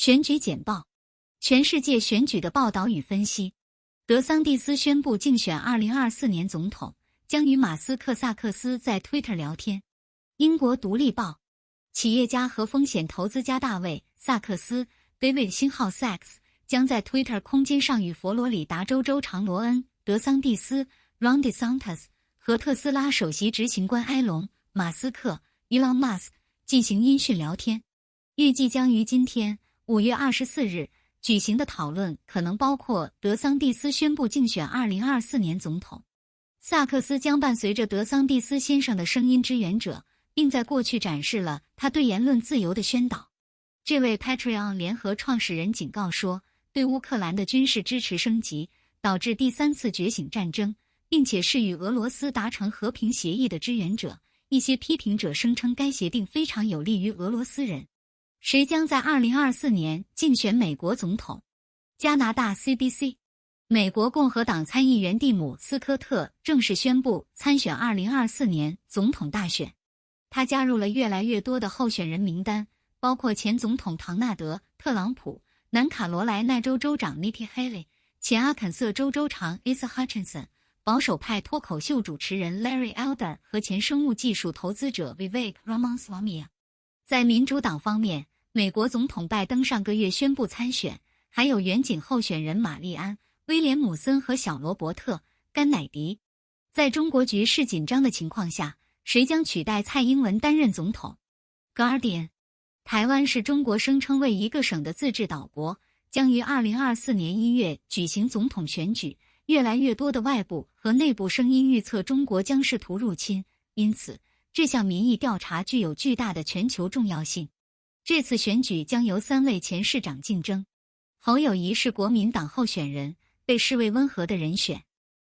选举简报，全世界选举的报道与分析。德桑蒂斯宣布竞选2024年总统，将与马斯克、萨克斯在 Twitter 聊天。英国独立报，企业家和风险投资家大卫·萨克斯 （David 星号 Sachs） 将在 Twitter 空间上与佛罗里达州州长罗恩·德桑蒂斯 （Ron DeSantis） 和特斯拉首席执行官埃隆·马斯克 （Elon Musk） 进行音讯聊天。预计将于今天5月24日举行的讨论可能包括德桑蒂斯宣布竞选2024年总统。萨克斯将伴随着德桑蒂斯先生的声音支援者，并在过去展示了他对言论自由的宣导。这位 Patreon 联合创始人警告说，对乌克兰的军事支持升级，导致第三次觉醒战争，并且是与俄罗斯达成和平协议的支援者。一些批评者声称该协定非常有利于俄罗斯人。谁将在2024年竞选美国总统？加拿大 CBC， 美国共和党参议员蒂姆·斯科特正式宣布参选2024年总统大选。他加入了越来越多的候选人名单，包括前总统唐纳德·特朗普、南卡罗来纳州州长 Nikki Haley、前阿肯色州州长 Asa Hutchinson、保守派脱口秀主持人 Larry Elder 和前生物技术投资者 Vivek Ramaswamy。在民主党方面，美国总统拜登上个月宣布参选，还有远景候选人玛丽安·威廉姆森和小罗伯特·甘乃迪。在中国局势紧张的情况下，谁将取代蔡英文担任总统 ？Guardian， 台湾是中国声称为一个省的自治岛国，将于2024年1月举行总统选举。越来越多的外部和内部声音预测中国将试图入侵，因此这项民意调查具有巨大的全球重要性。这次选举将由3位前市长竞争。侯友宜是国民党候选人，被视为温和的人选。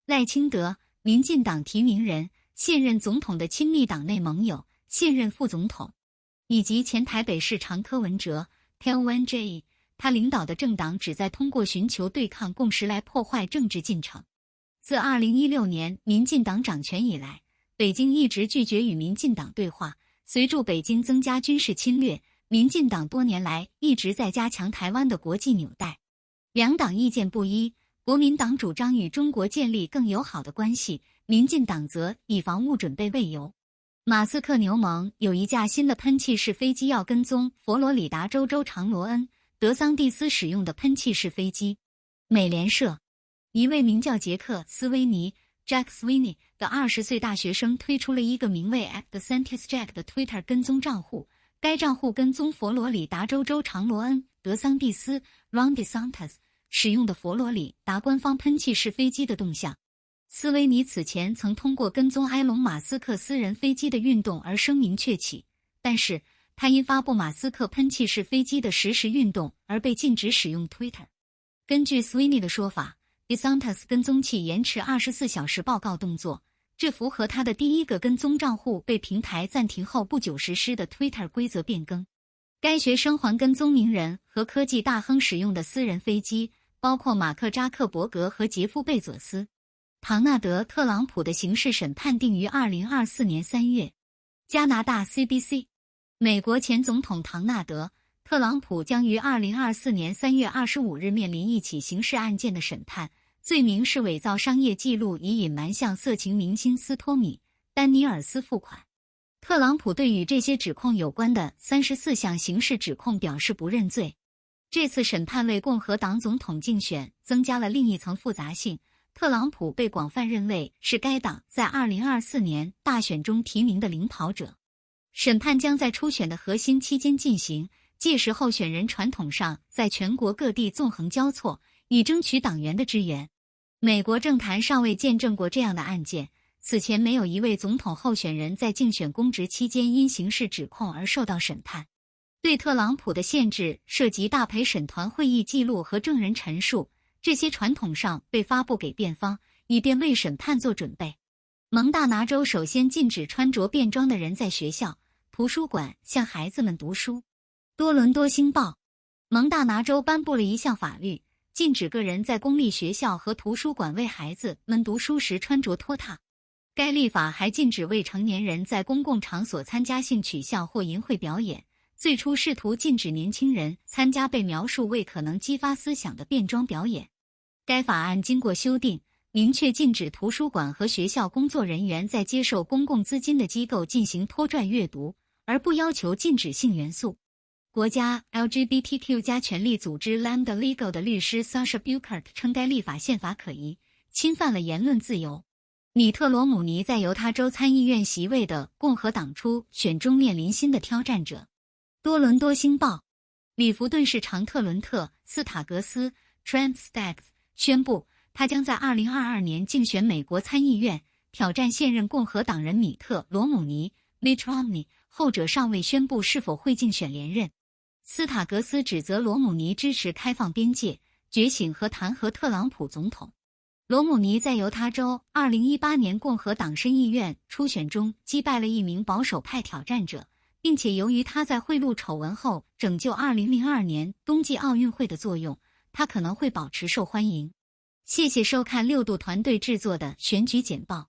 赖清德，民进党提名人，现任总统的亲密党内盟友，现任副总统，以及前台北市长柯文哲 （Tailwind-J）。他领导的政党旨在通过寻求对抗共识来破坏政治进程。自2016年民进党掌权以来，北京一直拒绝与民进党对话。随着北京增加军事侵略，民进党多年来一直在加强台湾的国际纽带。两党意见不一，国民党主张与中国建立更友好的关系，民进党则以防务准备为由。马斯克牛盟有一架新的喷气式飞机要跟踪佛罗里达州州长罗恩·德桑蒂斯使用的喷气式飞机。美联社，一位名叫杰克·斯威尼 （Jack Sweeney） 的20岁大学生推出了一个名为 @DeSantisJack 的 Twitter 跟踪账户。该账户跟踪佛罗里达州州长罗恩·德桑蒂斯 （Ron DeSantis） 使用的佛罗里达官方喷气式飞机的动向。斯威尼此前曾通过跟踪埃隆·马斯克私人飞机的运动而声名鹊起，但是他因发布马斯克喷气式飞机的实时运动而被禁止使用 Twitter。根据 Sweeney 的说法， DeSantis 跟踪器延迟24小时报告动作，这符合他的第一个跟踪账户被平台暂停后不久实施的 Twitter 规则变更。该学生还跟踪名人和科技大亨使用的私人飞机，包括马克·扎克伯格和杰夫·贝佐斯。唐纳德·特朗普的刑事审判定于2024年3月。加拿大 CBC， 美国前总统唐纳德·特朗普将于2024年3月25日面临一起刑事案件的审判，罪名是伪造商业记录以隐瞒向色情明星斯托米·丹尼尔斯付款。特朗普对与这些指控有关的34项刑事指控表示不认罪。这次审判为共和党总统竞选增加了另一层复杂性。特朗普被广泛认为是该党在2024年大选中提名的领跑者。审判将在初选的核心期间进行，届时候选人传统上在全国各地纵横交错，以争取党员的支援。美国政坛尚未见证过这样的案件，此前没有一位总统候选人在竞选公职期间因刑事指控而受到审判。对特朗普的限制涉及大陪审团会议记录和证人陈述，这些传统上被发布给辩方，以便为审判做准备。蒙大拿州首先禁止穿着便装的人在学校、图书馆向孩子们读书。多伦多星报，蒙大拿州颁布了一项法律，禁止个人在公立学校和图书馆为孩子们读书时穿着拖沓。该立法还禁止未成年人在公共场所参加性取向或淫秽表演。最初试图禁止年轻人参加被描述为可能激发思想的变装表演。该法案经过修订，明确禁止图书馆和学校工作人员在接受公共资金的机构进行拖拽阅读，而不要求禁止性元素。国家 LGBTQ+ 权利组织 Lambda Legal 的律师 Sasha Buchert 称该立法宪法可疑，侵犯了言论自由。米特罗姆尼在犹他州参议院席位的共和党初选中面临新的挑战者。多伦多星报，里弗顿市长特伦特·斯塔格斯 Trent Staggs 宣布，他将在2022年竞选美国参议院，挑战现任共和党人米特罗姆尼 Mitt Romney， 后者尚未宣布是否会竞选连任。斯塔格斯指责罗姆尼支持开放边界、觉醒和弹劾特朗普总统。罗姆尼在犹他州2018年共和党参议院初选中击败了一名保守派挑战者，并且由于他在贿赂丑闻后拯救2002年冬季奥运会的作用，他可能会保持受欢迎。谢谢收看6度团队制作的选举简报。